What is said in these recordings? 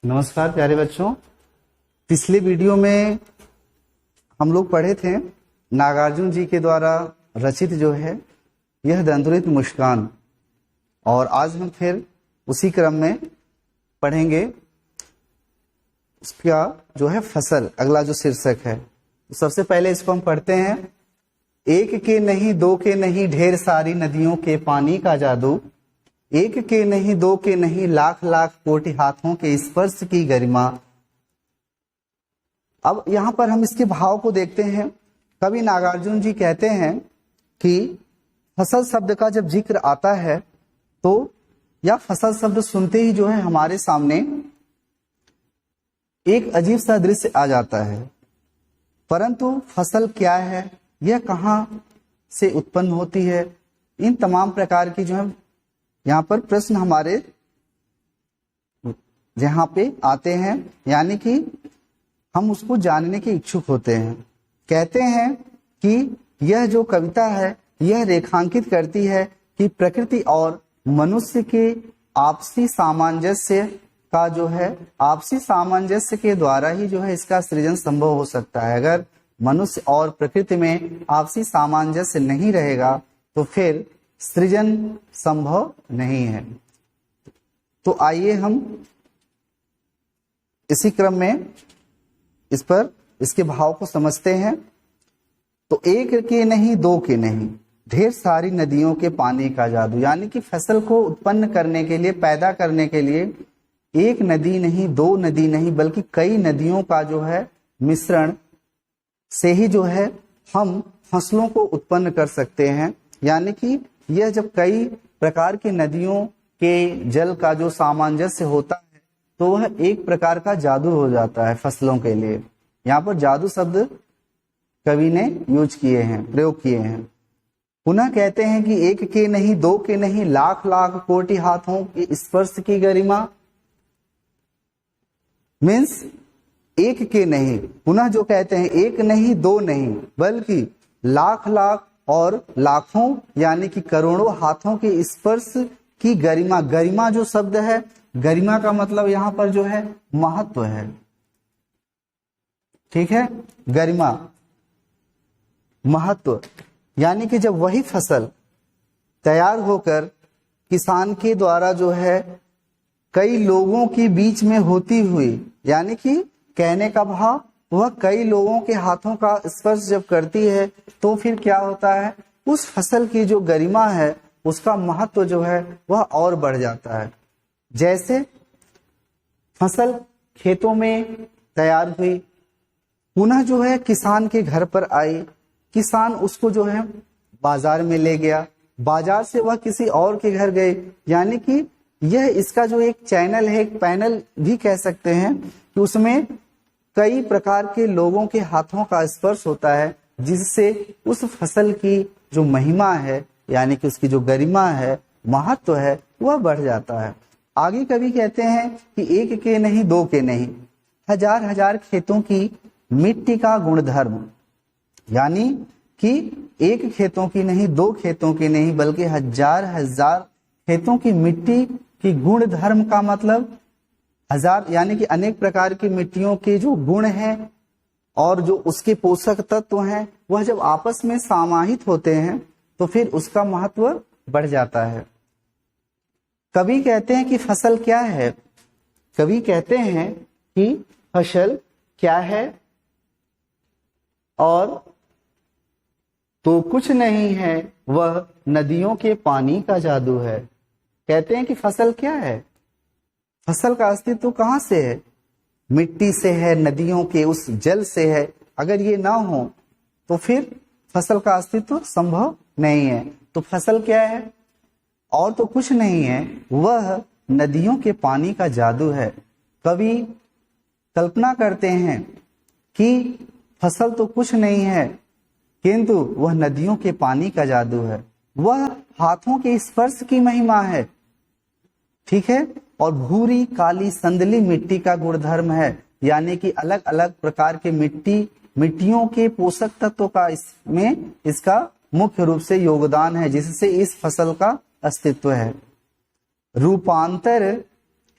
नमस्कार प्यारे बच्चों। पिछले वीडियो में हम लोग पढ़े थे नागार्जुन जी के द्वारा रचित जो है यह दंतुरित मुस्कान, और आज हम फिर उसी क्रम में पढ़ेंगे उसका जो है फसल, अगला जो शीर्षक है। तो सबसे पहले इसको हम पढ़ते हैं। एक के नहीं दो के नहीं ढेर सारी नदियों के पानी का जादू, एक के नहीं दो के नहीं लाख लाख कोटि हाथों के स्पर्श की गरिमा। अब यहां पर हम इसके भाव को देखते हैं। कवि नागार्जुन जी कहते हैं कि फसल शब्द का जब जिक्र आता है तो यह फसल शब्द सुनते ही जो है हमारे सामने एक अजीब सा दृश्य आ जाता है। परंतु फसल क्या है, यह कहां से उत्पन्न होती है, इन तमाम प्रकार की जो है यहाँ पर प्रश्न हमारे यहाँ पे आते हैं, यानी कि हम उसको जानने के इच्छुक होते हैं। कहते हैं कि यह जो कविता है यह रेखांकित करती है कि प्रकृति और मनुष्य के आपसी सामंजस्य का जो है, आपसी सामंजस्य के द्वारा ही जो है इसका सृजन संभव हो सकता है। अगर मनुष्य और प्रकृति में आपसी सामंजस्य नहीं रहेगा तो फिर सृजन संभव नहीं है। तो आइए हम इसी क्रम में इस पर इसके भाव को समझते हैं। तो एक के नहीं दो के नहीं ढेर सारी नदियों के पानी का जादू, यानी कि फसल को उत्पन्न करने के लिए, पैदा करने के लिए एक नदी नहीं, दो नदी नहीं, बल्कि कई नदियों का जो है मिश्रण से ही जो है हम फसलों को उत्पन्न कर सकते हैं। यानी कि यह जब कई प्रकार की नदियों के जल का जो सामंजस्य होता है तो वह एक प्रकार का जादू हो जाता है फसलों के लिए। यहाँ पर जादू शब्द कवि ने यूज किए हैं, प्रयोग किए हैं। पुनः कहते हैं कि एक के नहीं दो के नहीं लाख लाख कोटि हाथों के स्पर्श की गरिमा। मीन्स एक के नहीं, पुनः जो कहते हैं एक नहीं दो नहीं बल्कि लाख लाख और लाखों यानी कि करोड़ों हाथों के स्पर्श की गरिमा। गरिमा जो शब्द है, गरिमा का मतलब यहां पर जो है महत्व है। ठीक है, गरिमा महत्व, यानी कि जब वही फसल तैयार होकर किसान के द्वारा जो है कई लोगों के बीच में होती हुई, यानी कि कहने का भाव वह कई लोगों के हाथों का स्पर्श जब करती है तो फिर क्या होता है, उस फसल की जो गरिमा है उसका महत्व जो है वह और बढ़ जाता है। जैसे फसल खेतों में तैयार हुई, पुनः जो है किसान के घर पर आई, किसान उसको जो है बाजार में ले गया, बाजार से वह किसी और के घर गए, यानी कि यह इसका जो एक चैनल है, एक पैनल भी कह सकते हैं कि उसमें कई प्रकार के लोगों के हाथों का स्पर्श होता है, जिससे उस फसल की जो महिमा है यानी कि उसकी जो गरिमा है, महत्व है, वह बढ़ जाता है। आगे कभी कहते हैं कि एक के नहीं दो के नहीं हजार हजार खेतों की मिट्टी का गुणधर्म, यानी कि एक खेतों की नहीं, दो खेतों की नहीं, बल्कि हजार हजार खेतों की मिट्टी की गुण धर्म का मतलब हजार, यानी कि अनेक प्रकार की मिट्टियों के जो गुण हैं और जो उसके पोषक तत्व हैं वह जब आपस में समाहित होते हैं तो फिर उसका महत्व बढ़ जाता है। कवि कहते हैं कि फसल क्या है, कवि कहते हैं कि फसल क्या है, और तो कुछ नहीं है वह नदियों के पानी का जादू है। कहते हैं कि फसल क्या है, फसल का अस्तित्व कहां से है, मिट्टी से है, नदियों के उस जल से है। अगर ये ना हो तो फिर फसल का अस्तित्व संभव नहीं है। तो फसल क्या है, और तो कुछ नहीं है, वह नदियों के पानी का जादू है। कवि कल्पना करते हैं कि फसल तो कुछ नहीं है किंतु वह नदियों के पानी का जादू है, वह हाथों के स्पर्श की महिमा है। ठीक है, और भूरी काली संदली मिट्टी का गुणधर्म है, यानी कि अलग अलग प्रकार के मिट्टियों के पोषक तत्वों का इसमें इसका मुख्य रूप से योगदान है, जिससे इस फसल का अस्तित्व है। रूपांतर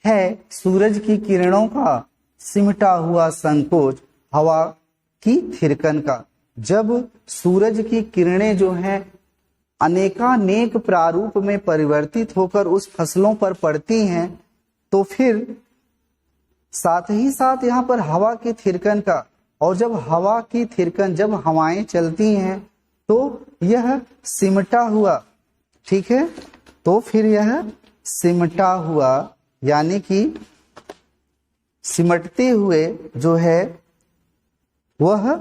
है सूरज की किरणों का सिमटा हुआ संकोच हवा की थिरकन का। जब सूरज की किरणें जो हैं अनेकानेक प्रारूप में परिवर्तित होकर उस फसलों पर पड़ती हैं, तो फिर साथ ही साथ यहाँ पर हवा की थिरकन का, और जब हवा की थिरकन, जब हवाएं चलती हैं तो यह सिमटा हुआ, ठीक है, तो फिर यह सिमटा हुआ यानी कि सिमटते हुए जो है वह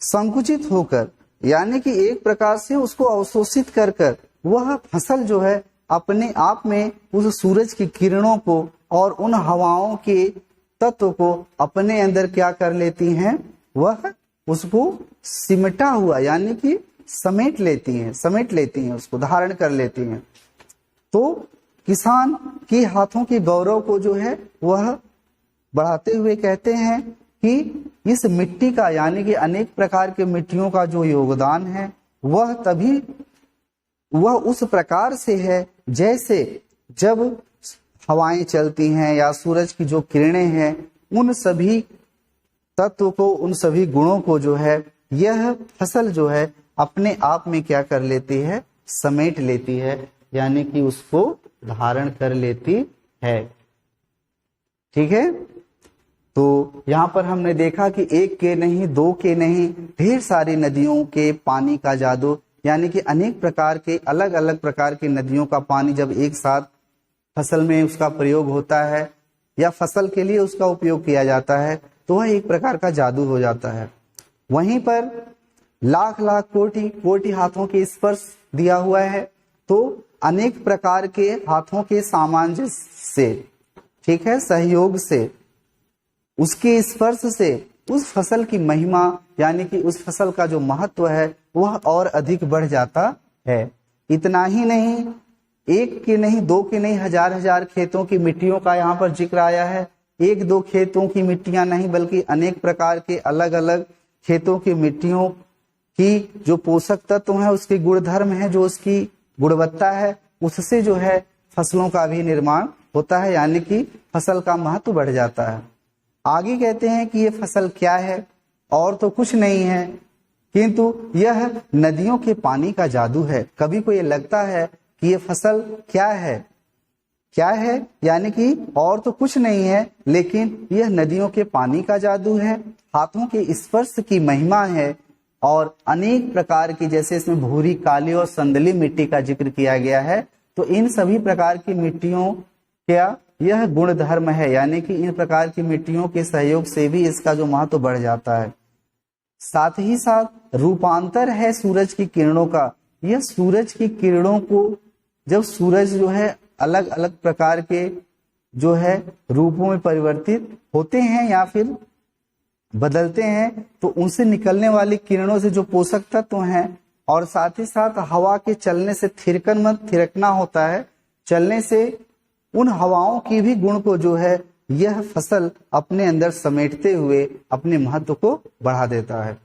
संकुचित होकर, यानी कि एक प्रकार से उसको अवशोषित कर कर वह फसल जो है अपने आप में उस सूरज की किरणों को और उन हवाओं के तत्व को अपने अंदर क्या कर लेती हैं, वह उसको सिमटा हुआ यानी कि समेट लेती हैं, उसको धारण कर लेती हैं। तो किसान के हाथों के गौरव को जो है वह बढ़ाते हुए कहते हैं कि इस मिट्टी का, यानी कि अनेक प्रकार के मिट्टियों का जो योगदान है वह उस प्रकार से है जैसे जब हवाएं चलती हैं या सूरज की जो किरणें हैं उन सभी तत्व को, उन सभी गुणों को जो है यह फसल जो है अपने आप में क्या कर लेती है, समेट लेती है, यानी कि उसको धारण कर लेती है। ठीक है, तो यहाँ पर हमने देखा कि एक के नहीं, दो के नहीं, ढेर सारी नदियों के पानी का जादू, यानी कि अनेक प्रकार के, अलग अलग प्रकार की नदियों का पानी जब एक साथ फसल में उसका प्रयोग होता है या फसल के लिए उसका उपयोग किया जाता है तो वह एक प्रकार का जादू हो जाता है। वहीं पर लाख लाख कोटि कोटि हाथों के स्पर्श दिया हुआ है, तो अनेक प्रकार के हाथों के सामंजस्य से, ठीक है, सहयोग से, उसके स्पर्श से उस फसल की महिमा यानी कि उस फसल का जो महत्व है वह और अधिक बढ़ जाता है। इतना ही नहीं, एक के नहीं, दो के नहीं, हजार हजार खेतों की मिट्टियों का यहाँ पर जिक्र आया है। एक दो खेतों की मिट्टियां नहीं बल्कि अनेक प्रकार के अलग अलग खेतों की मिट्टियों की जो पोषक तत्व है, उसके गुणधर्म है, जो उसकी गुणवत्ता है, उससे जो है फसलों का भी निर्माण होता है, यानी कि फसल का महत्व बढ़ जाता है। आगे कहते हैं कि ये फसल क्या है, और तो कुछ नहीं है किंतु यह नदियों के पानी का जादू है। कभी को ये लगता है कि ये फसल क्या है, यानी कि और तो कुछ नहीं है, लेकिन यह नदियों के पानी का जादू है, हाथों के स्पर्श की महिमा है, और अनेक प्रकार की, जैसे इसमें भूरी, काली और संदली मिट्टी का जिक्र किया गया है, तो इन सभी प्रकार की मिट्टियों क्या यह गुण धर्म है, यानी कि इन प्रकार की मिट्टियों के सहयोग से भी इसका जो महत्व बढ़ जाता है। साथ ही साथ रूपांतर है सूरज की किरणों का। यह सूरज की किरणों को, जब सूरज जो है अलग अलग प्रकार के जो है रूपों में परिवर्तित होते हैं या फिर बदलते हैं, तो उनसे निकलने वाली किरणों से जो पोषक तत्व हैं, और साथ ही साथ हवा के चलने से थिरकना होता है, चलने से उन हवाओं की भी गुण को जो है यह फसल अपने अंदर समेटते हुए अपने महत्व को बढ़ा देता है।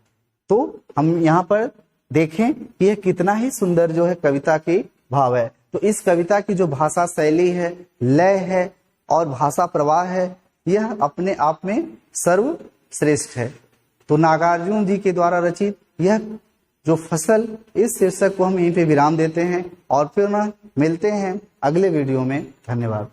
तो हम यहाँ पर देखें कि यह कितना ही सुंदर जो है कविता की भाव है। तो इस कविता की जो भाषा शैली है, लय है और भाषा प्रवाह है, यह अपने आप में सर्वश्रेष्ठ है। तो नागार्जुन जी के द्वारा रचित यह जो फसल, इस शीर्षक को हम यहीं पे विराम देते हैं और फिर मिलते हैं अगले वीडियो में। धन्यवाद।